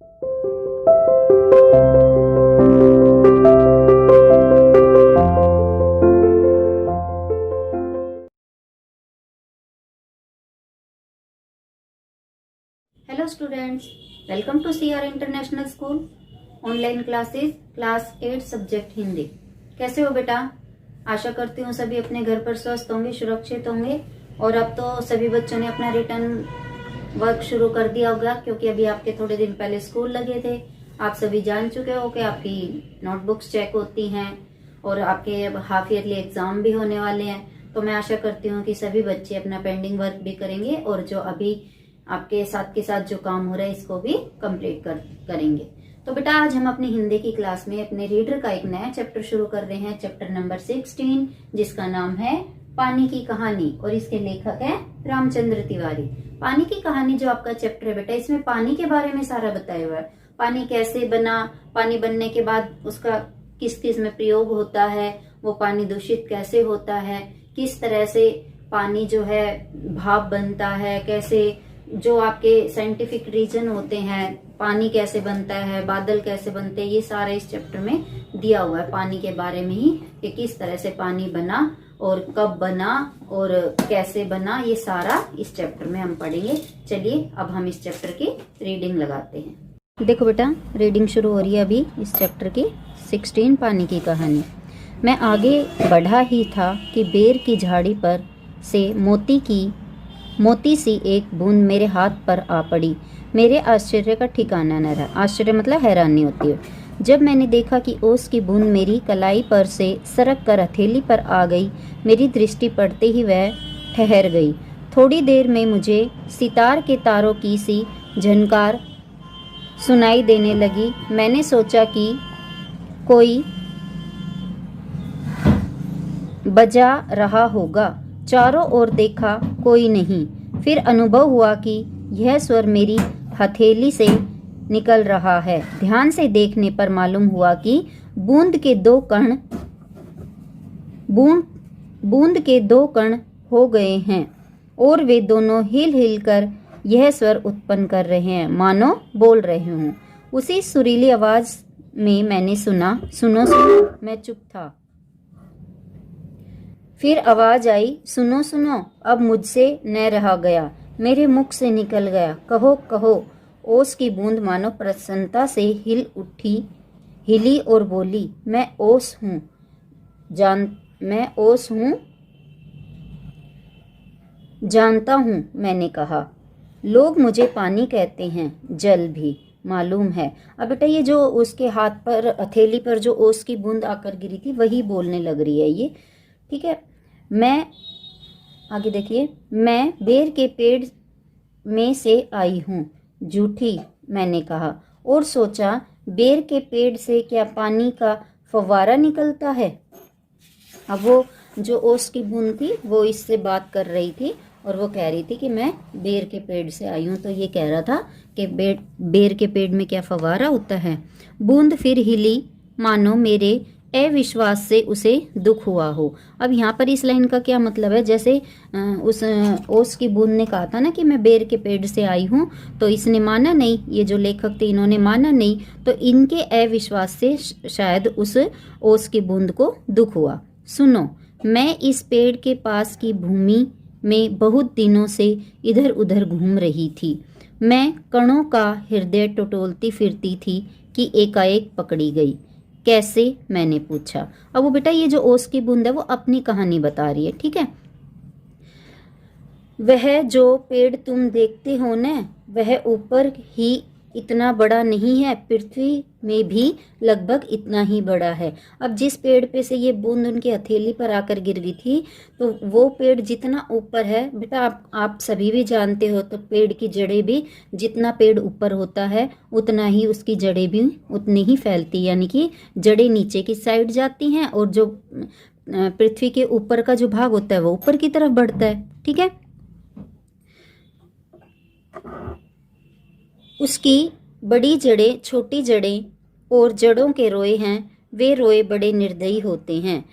Hello students, welcome to CR international school online classes class 8 subject Hindi. कैसे हो बेटा? आशा करती हूँ सभी अपने घर पर स्वस्थ होंगे, सुरक्षित होंगे। और अब तो सभी बच्चों ने अपना रिटर्न वर्क शुरू कर दिया होगा, क्योंकि अभी आपके थोड़े दिन पहले स्कूल लगे थे। आप सभी जान चुके हो कि आपकी नोटबुक्स चेक होती हैं और आपके अब हाफ ईयरली एग्जाम भी होने वाले हैं। तो मैं आशा करती हूँ कि सभी बच्चे अपना पेंडिंग वर्क भी करेंगे और जो अभी आपके साथ के साथ जो काम हो रहा है इसको भी कंप्लीट करेंगे। तो बेटा आज हम अपनी हिंदी की क्लास में अपने रीडर का एक नया चैप्टर शुरू कर रहे हैं, चैप्टर नंबर 16, जिसका नाम है पानी की कहानी और इसके लेखक हैं रामचंद्र तिवारी। पानी की कहानी जो आपका चैप्टर है बेटा, इसमें पानी के बारे में सारा बताया हुआ है। पानी कैसे बना, पानी बनने के बाद उसका किस किस में प्रयोग होता है, वो पानी दूषित कैसे होता है, किस तरह से पानी जो है भाप बनता है, कैसे जो आपके साइंटिफिक रीजन होते हैं, पानी कैसे बनता है, बादल कैसे बनते हैं, ये सारा इस चैप्टर में दिया हुआ है। पानी के बारे में ही कि किस तरह से पानी बना और कब बना और कैसे बना, ये सारा इस चैप्टर में हम पढ़ेंगे। चलिए अब हम इस चैप्टर की रीडिंग लगाते हैं। देखो बेटा, रीडिंग शुरू हो रही है अभी इस चैप्टर की 16 पानी की कहानी। मैं आगे बढ़ा ही था कि बेर की झाड़ी पर से मोती सी एक बूंद मेरे हाथ पर आ पड़ी। मेरे आश्चर्य का ठिकाना न रहा। आश्चर्य मतलब हैरानी होती है। जब मैंने देखा कि ओस की बूंद मेरी कलाई पर से सरक कर हथेली पर आ गई, मेरी दृष्टि पड़ते ही वह ठहर गई। थोड़ी देर में मुझे सितार के तारों की सी झनकार सुनाई देने लगी। मैंने सोचा कि कोई बजा रहा होगा। चारों ओर देखा, कोई नहीं। फिर अनुभव हुआ कि यह स्वर मेरी हथेली से निकल रहा है। ध्यान से देखने पर मालूम हुआ कि बूंद के दो कण हो गए हैं और वे दोनों हिल हिल कर यह स्वर उत्पन्न कर रहे हैं, मानो बोल रहे हों। उसी सुरीली आवाज में मैंने सुना, सुनो सुनो। मैं चुप था। फिर आवाज आई, सुनो सुनो। अब मुझसे न रहा गया, मेरे मुख से निकल गया, कहो कहो। ओस की बूंद मानो प्रसन्नता से हिली और बोली, मैं ओस हूँ, जानता हूँ। मैंने कहा, लोग मुझे पानी कहते हैं, जल भी मालूम है। अब बेटा ये जो उसके हाथ पर हथेली पर जो ओस की बूंद आकर गिरी थी वही बोलने लग रही है ये, ठीक है। मैं आगे देखिए, मैं बेर के पेड़ में से आई हूँ, झूठी। मैंने कहा और सोचा, बेर के पेड़ से क्या पानी का फव्वारा निकलता है? अब वो जो ओस की बूंद थी वो इससे बात कर रही थी और वो कह रही थी कि मैं बेर के पेड़ से आई हूँ। तो ये कह रहा था कि बेर के पेड़ में क्या फव्वारा होता है। बूंद फिर हिली, मानो मेरे अविश्वास से उसे दुख हुआ हो। अब यहाँ पर इस लाइन का क्या मतलब है? जैसे उस ओस की बूंद ने कहा था ना कि मैं बेर के पेड़ से आई हूँ, तो इसने माना नहीं, ये जो लेखक थे इन्होंने माना नहीं, तो इनके अविश्वास से शायद उस ओस की बूंद को दुख हुआ। सुनो, मैं इस पेड़ के पास की भूमि में बहुत दिनों से इधर उधर घूम रही थी। मैं कणों का हृदय टटोलती फिरती थी कि एकाएक पकड़ी गई। कैसे? मैंने पूछा। अब वो बेटा ये जो ओस की बूंद है वो अपनी कहानी बता रही है, ठीक है। वह जो पेड़ तुम देखते हो न, वह ऊपर ही इतना बड़ा नहीं है, पृथ्वी में भी लगभग इतना ही बड़ा है। अब जिस पेड़ पे से ये बूंद उनकी हथेली पर आकर गिर गई थी, तो वो पेड़ जितना ऊपर है बेटा, आप सभी भी जानते हो, तो पेड़ की जड़ें भी, जितना पेड़ ऊपर होता है उतना ही उसकी जड़ें भी उतनी ही फैलती, यानी कि जड़ें नीचे की साइड जाती हैं और जो पृथ्वी के ऊपर का जो भाग होता है वो ऊपर की तरफ बढ़ता है, ठीक है। उसकी बड़ी जड़ें, छोटी जड़ें और जड़ों के रोए हैं, वे रोए बड़े निर्दयी होते हैं।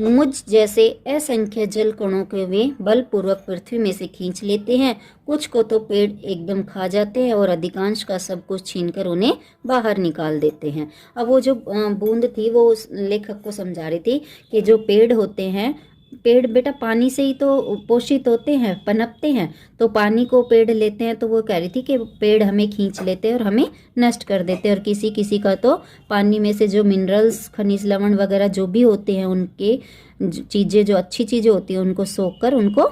मुझ जैसे असंख्य जल कणों के वे बलपूर्वक पृथ्वी में से खींच लेते हैं। कुछ को तो पेड़ एकदम खा जाते हैं और अधिकांश का सब कुछ छीनकर उन्हें बाहर निकाल देते हैं। अब वो जो बूंद थी वो उस लेखक को समझा रही थी कि जो पेड़ होते हैं, पेड़ बेटा पानी से ही तो पोषित होते हैं, पनपते हैं, तो पानी को पेड़ लेते हैं। तो वो कह रही थी कि पेड़ हमें खींच लेते हैं और हमें नष्ट कर देते हैं, और किसी किसी का तो पानी में से जो मिनरल्स, खनिज लवण वगैरह जो भी होते हैं, उनके चीज़ें जो अच्छी चीज़ें होती हैं उनको सोख कर उनको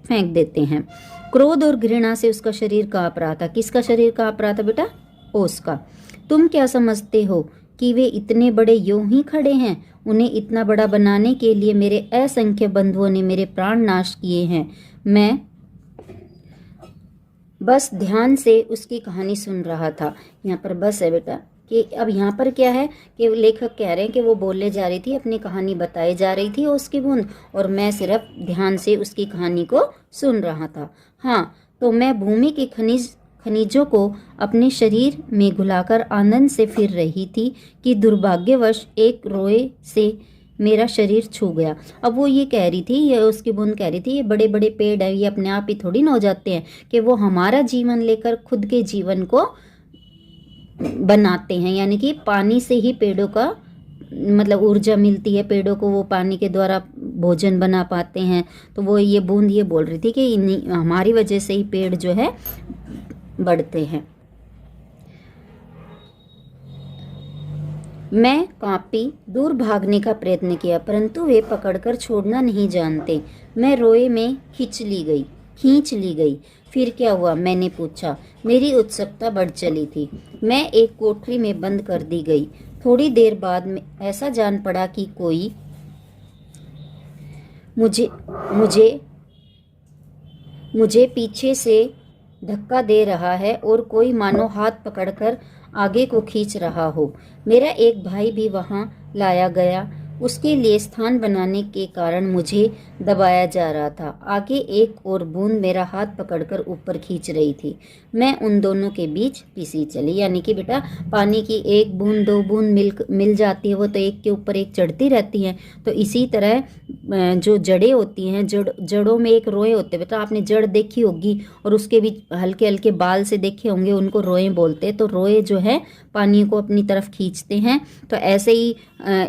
फेंक देते हैं। क्रोध और घृणा से उसका शरीर काँप रहा था। किसका शरीर काँप रहा था बेटा? ओस का। तुम क्या समझते हो कि वे इतने बड़े यूं ही खड़े हैं? उन्हें इतना बड़ा बनाने के लिए मेरे असंख्य बंधुओं ने मेरे प्राण नाश किए हैं। मैं बस ध्यान से उसकी कहानी सुन रहा था। यहाँ पर बस है बेटा कि अब यहाँ पर क्या है कि लेखक कह रहे हैं कि वो बोलने जा रही थी, अपनी कहानी बताई जा रही थी उसकी बूंद, और मैं सिर्फ ध्यान से उसकी कहानी को सुन रहा था। हाँ, तो मैं भूमि के खनिजों को अपने शरीर में घुलाकर आनंद से फिर रही थी कि दुर्भाग्यवश एक रोए से मेरा शरीर छू गया। अब वो ये कह रही थी, ये उसकी बूंद कह रही थी, ये बड़े बड़े पेड़ है, ये अपने आप ही थोड़ी न हो जाते हैं कि वो हमारा जीवन लेकर खुद के जीवन को बनाते हैं। यानी कि पानी से ही पेड़ों का मतलब ऊर्जा मिलती है, पेड़ों को वो पानी के द्वारा भोजन बना पाते हैं। तो वो ये बूंद ये बोल रही थी कि हमारी वजह से ही पेड़ जो है बढ़ते हैं। मैं कांपी, दूर भागने का प्रयत्न किया, परंतु वे पकड़कर छोड़ना नहीं जानते। मैं रोए में खींच ली गई। फिर क्या हुआ? मैंने पूछा। मेरी उत्सुकता बढ़ चली थी। मैं एक कोठरी में बंद कर दी गई। थोड़ी देर बाद में ऐसा जान पड़ा कि कोई मुझे पीछे से धक्का दे रहा है और कोई मानो हाथ पकड़कर आगे को खींच रहा हो। मेरा एक भाई भी वहां लाया गया। उसके लिए स्थान बनाने के कारण मुझे दबाया जा रहा था। आगे एक और बूंद मेरा हाथ पकड़कर ऊपर खींच रही थी। मैं उन दोनों के बीच पिसी चली। यानी कि बेटा पानी की एक बूंद दो बूंद मिल जाती है, वो तो एक के ऊपर एक चढ़ती रहती हैं। तो इसी तरह जो जड़ें होती हैं, जड़ों में एक रोए होते हैं। बेटा आपने जड़ देखी होगी और उसके बीच हल्के हल्के बाल से देखे होंगे, उनको रोए बोलते हैं। तो रोए जो है पानी को अपनी तरफ खींचते हैं। तो ऐसे ही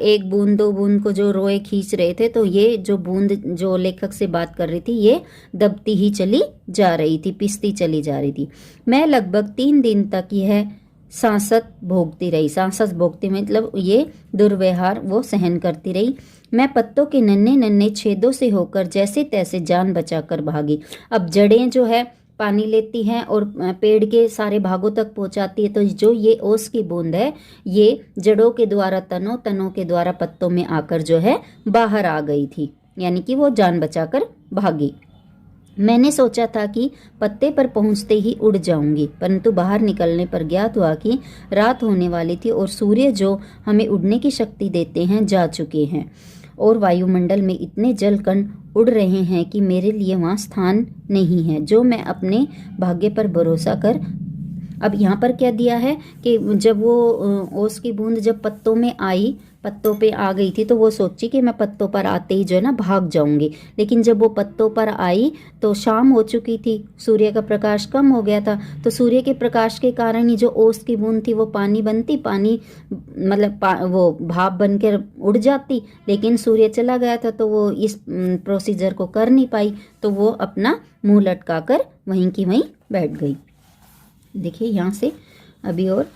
एक बूंद दो बूंद को जो रोए खींच रहे थे, तो ये जो बूंद जो लेखक से बात कर रही थी, ये दबती ही चली जा रही थी, पिसती चली जा रही थी। मैं लगभग 3 दिन तक यह सांसत भोगती रही। सांसत भोगती मतलब ये दुर्व्यवहार वो सहन करती रही। मैं पत्तों के नन्हे नन्हे छेदों से होकर जैसे तैसे जान बचाकर भागी। अब जड़ें जो है पानी लेती हैं और पेड़ के सारे भागों तक पहुंचाती है। तो जो ये ओस की बूंद है, ये जड़ों के द्वारा तनों के द्वारा पत्तों में आकर जो है बाहर आ गई थी। यानी कि वो जान बचाकर भागी। मैंने सोचा था कि पत्ते पर पहुंचते ही उड़ जाऊंगी, परंतु बाहर निकलने पर ज्ञात हुआ कि रात होने वाली थी और सूर्य जो हमें उड़ने की शक्ति देते हैं जा चुके हैं, और वायुमंडल में इतने जल कण उड़ रहे हैं कि मेरे लिए वहाँ स्थान नहीं है, जो मैं अपने भाग्य पर भरोसा कर। अब यहाँ पर क्या दिया है कि जब वो ओस की बूंद जब पत्तों में आई, पत्तों पे आ गई थी, तो वो सोची कि मैं पत्तों पर आते ही जो है ना भाग जाऊंगी। लेकिन जब वो पत्तों पर आई तो शाम हो चुकी थी, सूर्य का प्रकाश कम हो गया था। तो सूर्य के प्रकाश के कारण ही जो ओस की बूंद थी वो पानी बनती, पानी मतलब वो भाप बनकर उड़ जाती। लेकिन सूर्य चला गया था तो वो इस प्रोसीजर को कर नहीं पाई, तो वो अपना मुंह लटका कर वहीं की वहीं बैठ गई। देखिए यहाँ से अभी और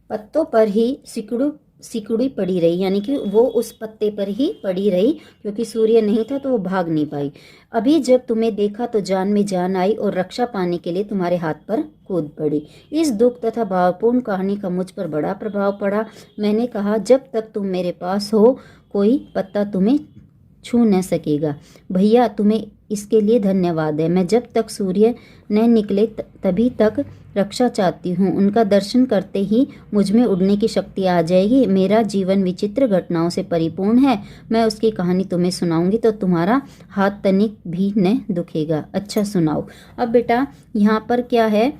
पत्तों पर ही सिकुड़ी पड़ी रही, यानी कि वो उस पत्ते पर ही पड़ी रही, क्योंकि सूर्य नहीं था तो वो भाग नहीं पाई। अभी जब तुम्हें देखा तो जान में जान आई और रक्षा पाने के लिए तुम्हारे हाथ पर कूद पड़ी। इस दुख तथा भावपूर्ण कहानी का मुझ पर बड़ा प्रभाव पड़ा। मैंने कहा, जब तक तुम मेरे पास हो कोई पत्ता तुम्हें छू न सकेगा। भैया तुम्हें इसके लिए धन्यवाद है। मैं जब तक सूर्य न निकले तभी तक रक्षा चाहती हूँ। उनका दर्शन करते ही मुझ में उड़ने की शक्ति आ जाएगी। मेरा जीवन विचित्र घटनाओं से परिपूर्ण है। मैं उसकी कहानी तुम्हें सुनाऊंगी तो तुम्हारा हाथ तनिक भी न दुखेगा। अच्छा सुनाओ। अब बेटा यहाँ पर क्या है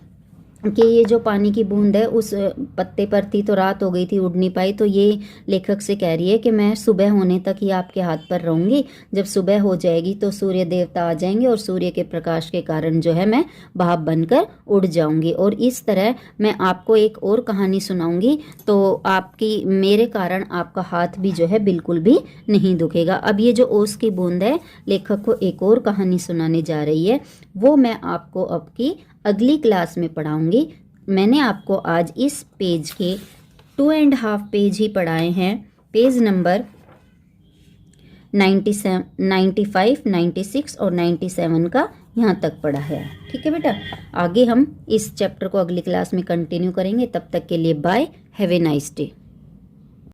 कि ये जो पानी की बूंद है उस पत्ते पर थी तो रात हो गई थी, उड़ नहीं पाई, तो ये लेखक से कह रही है कि मैं सुबह होने तक ही आपके हाथ पर रहूंगी। जब सुबह हो जाएगी तो सूर्य देवता आ जाएंगे और सूर्य के प्रकाश के कारण जो है मैं भाप बनकर उड़ जाऊंगी। और इस तरह मैं आपको एक और कहानी सुनाऊंगी तो आपकी मेरे कारण आपका हाथ भी जो है बिल्कुल भी नहीं दुखेगा। अब ये जो ओस की बूंद है, लेखक को एक और कहानी सुनाने जा रही है, वो मैं आपको आपकी अगली क्लास में पढ़ाऊंगी। मैंने आपको आज इस पेज के 2.5 पेज ही पढ़ाए हैं। पेज नंबर 97, 95, 96 और 97 का यहाँ तक पढ़ा है। ठीक है बेटा, आगे हम इस चैप्टर को अगली क्लास में कंटिन्यू करेंगे। तब तक के लिए bye, have a nice day.